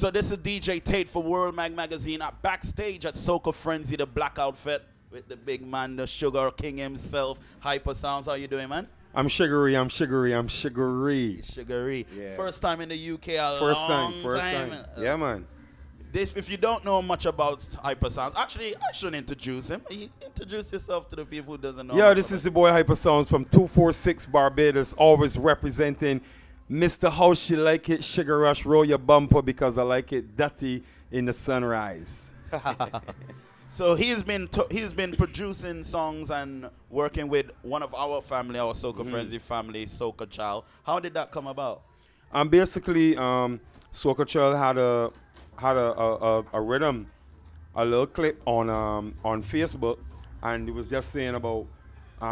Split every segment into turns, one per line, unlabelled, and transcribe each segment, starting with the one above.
So this is DJ Tate for Worlmag magazine at backstage at Soca Frenzy, the black outfit with the big man, the Sugar King himself. Hypa Sounds, how you doing, man?
I'm sugary, I'm sugary, I'm sugary.
Sugary.
Yeah.
First time in the UK, a
First
long
time. Yeah, man.
This, if you don't know much about Hypa Sounds, actually, I shouldn't introduce him. Introduce yourself to the people who doesn't know.
Yeah, this is the boy Hypa Sounds from 246 Barbados, always representing Mr. How She Like It, Sugar Rush, roll your bumper because I like it dirty in the sunrise.
So he's been producing songs and working with one of our family, our Soca Frenzy family, Soca Child. How did that come about?
Basically, Soca Child had a rhythm, a little clip on Facebook, and it was just saying about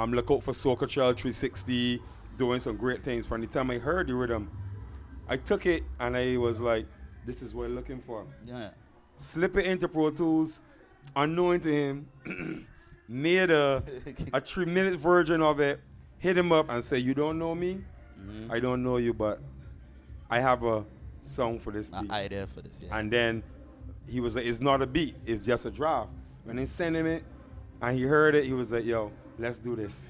look out for Soca Child 360 doing some great things. From the time I heard the rhythm, I took it and I was like, this is what I'm looking for.
Yeah.
Slip it into Pro Tools, unknown to him, made a 3-minute version of it, hit him up and say, you don't know me? I don't know you, but I have a song for this beat.
Idea for this, yeah.
And then he was like, it's not a beat, it's just a draft. When they sent him it and he heard it, he was like, yo, let's do this.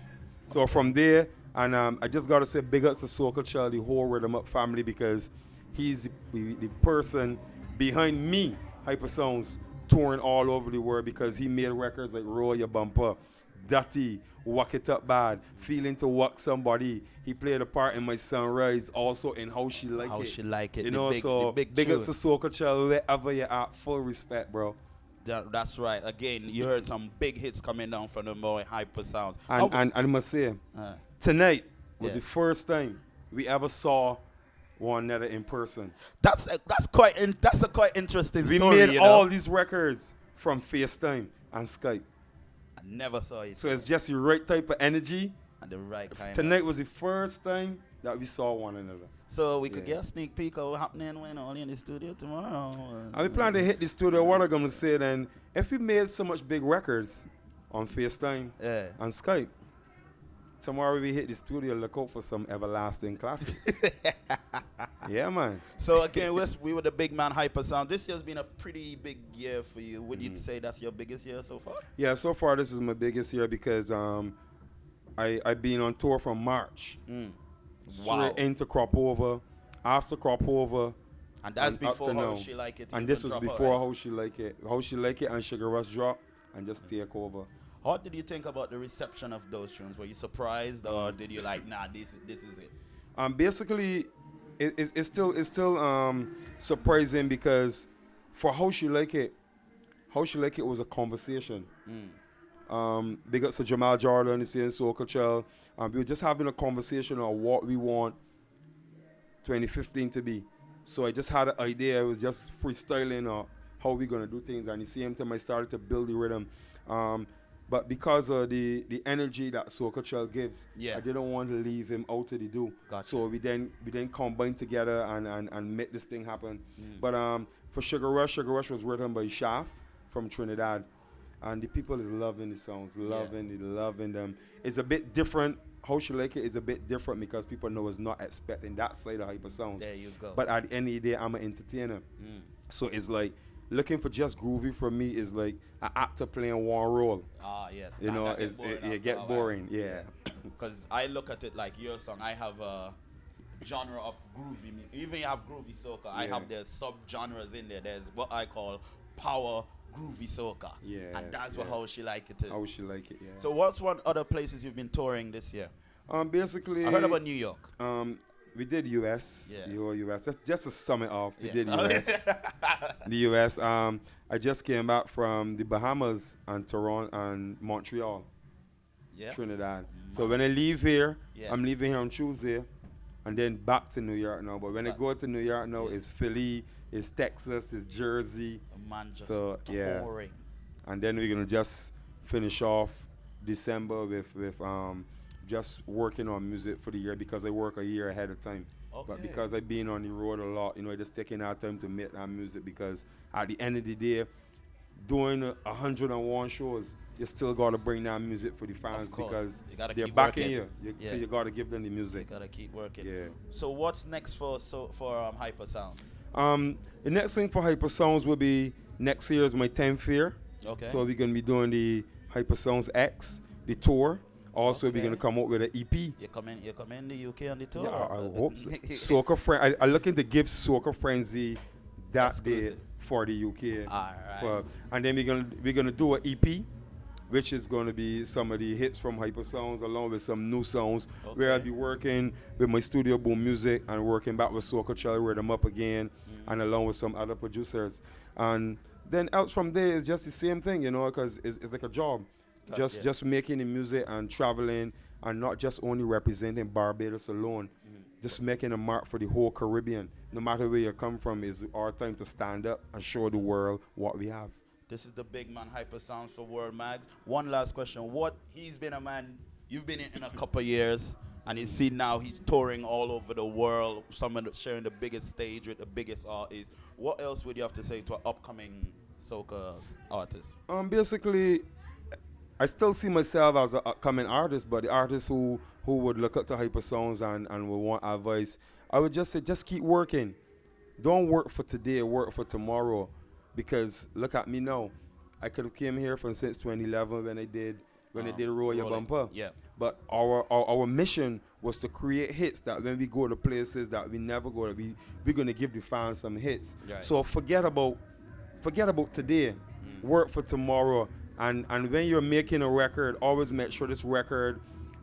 So from there, and I just got to say big ups to Soca Child, the whole Rhythm Up family, because he's the person behind me, Hypa Sounds, touring all over the world, because he made records like Roll Your Bumper, Dirty, Walk It Up Bad, Feeling to Walk Somebody. He played a part in My Sunrise, also in How She Like It.
How She Like It.
You know, so big ups to Soca Child, wherever you're at, full respect, bro.
That's right. Again, you heard some big hits coming down from the boy Hypa Sounds.
And I must say, tonight was the first time we ever saw one another in person.
That's a quite interesting
we
story.
We made
you
all
know?
these records from FaceTime and Skype.
I never saw it.
So it's just the right type of energy.
And the right kind.
Tonight was the first time that we saw one another.
So we could get a sneak peek of what's happening when only in the studio tomorrow.
And we plan to hit the studio. What I'm going to say then, if we made so much big records on FaceTime and Skype, tomorrow we hit the studio, look out for some everlasting classics. Yeah, man.
So again, we were the big man Hypa Sound. This year's been a pretty big year for you. Would you say that's your biggest year so far?
Yeah, so far this is my biggest year because I've been on tour from March. Straight into Crop Over, after Crop Over.
And that's before How She Like It.
And this was before How She Like It. How She Like It and Sugar Rush drop and just take over.
How did you think about the reception of those tunes? Were you surprised or did you like, nah, this is it?
Basically, it's still surprising because for How She Like It was a conversation. Big up to Jamal Jordan, the same Soca Child. We were just having a conversation on what we want 2015 to be. So I just had an idea. It was just freestyling or how we gonna do things. And the same time I started to build the rhythm. But because of the energy that Soca Child gives, I didn't want to leave him out of the do.
Gotcha.
So we then combined together and make this thing happen. But for Sugar Rush was written by Shaft from Trinidad. And the people is loving the songs, loving them. It's a bit different. How She Like It is a bit different because people know it's not expecting that side of Hypa Sounds.
There you go.
But at the end of the day, I'm an entertainer. So it's like, looking for just groovy for me is like an actor playing one role.
Yes.
You know, it get boring. Yeah.
Because I look at it like your song. I have a genre of groovy. Even you have groovy soca, I have there's sub-genres in there. There's what I call power groovy soca. And that's what How She Like It is.
How She Like It, yeah.
So what's one other places you've been touring this year?
Basically,
I heard about New York.
We did US, the whole US. Just to sum it off, we did US. The US. I just came back from the Bahamas and Toronto and Montreal, Trinidad. So when I leave here, I'm leaving here on Tuesday, and then back to New York now. But when I go to New York now, it's Philly, it's Texas, it's Jersey.
Man, just
touring. And then we're gonna just finish off December with just working on music for the year because I work a year ahead of time. But because I've been on the road a lot, you know, just taking our time to make that music because at the end of the day, doing 101 shows, you still got to bring that music for the fans because they're backing you. So you got to give them the music.
You got to keep working.
Yeah.
So what's next for Hypa Sounds?
The next thing for Hyper Sounds will be next year is my 10th year.
Okay.
So we're gonna be doing the Hyper Sounds X, the tour. Also, we're gonna come up with an EP.
You coming the UK on the tour?
Yeah, I hope so. Soca friend, I looking to give Soca Frenzy that day for the UK.
All right.
And then we're gonna do an EP, which is gonna be some of the hits from Hyper Sounds along with some new songs. Where I'll be working with my Studio Boom Music and working back with Soca Child Rhythm Up again, and along with some other producers. And then else from there is just the same thing, you know, because it's like a job. Just making the music and traveling and not just only representing Barbados alone. Just making a mark for the whole Caribbean. No matter where you come from, it's our time to stand up and show the world what we have.
This is the big man Hyper Sounds for Worlmag. One last question. He's been a man, you've been in a couple of years, and you see now he's touring all over the world, sharing the biggest stage with the biggest artists. What else would you have to say to an upcoming soca artist?
Basically, I still see myself as an upcoming artist, but the artists who would look up to Hyper Sounds and would want advice, I would just say, just keep working. Don't work for today, work for tomorrow. Because look at me now. I could have came here from since 2011 when I did Roll Your Bumper.
Yeah.
But our mission was to create hits that when we go to places that we never go to, we're gonna give the fans some hits. Right. So forget about today. Work for tomorrow. And when you're making a record, always make sure this record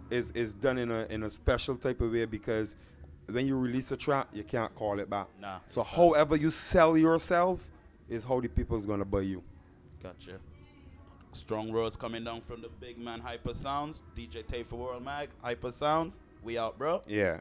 is done in a special type of way, because when you release a track, you can't call it back.
Nah.
So however you sell yourself is how the people's gonna buy you.
Gotcha. Strong words coming down from the big man Hyper Sounds. DJ Tate for Worlmag. Hyper Sounds. We out, bro.
Yeah.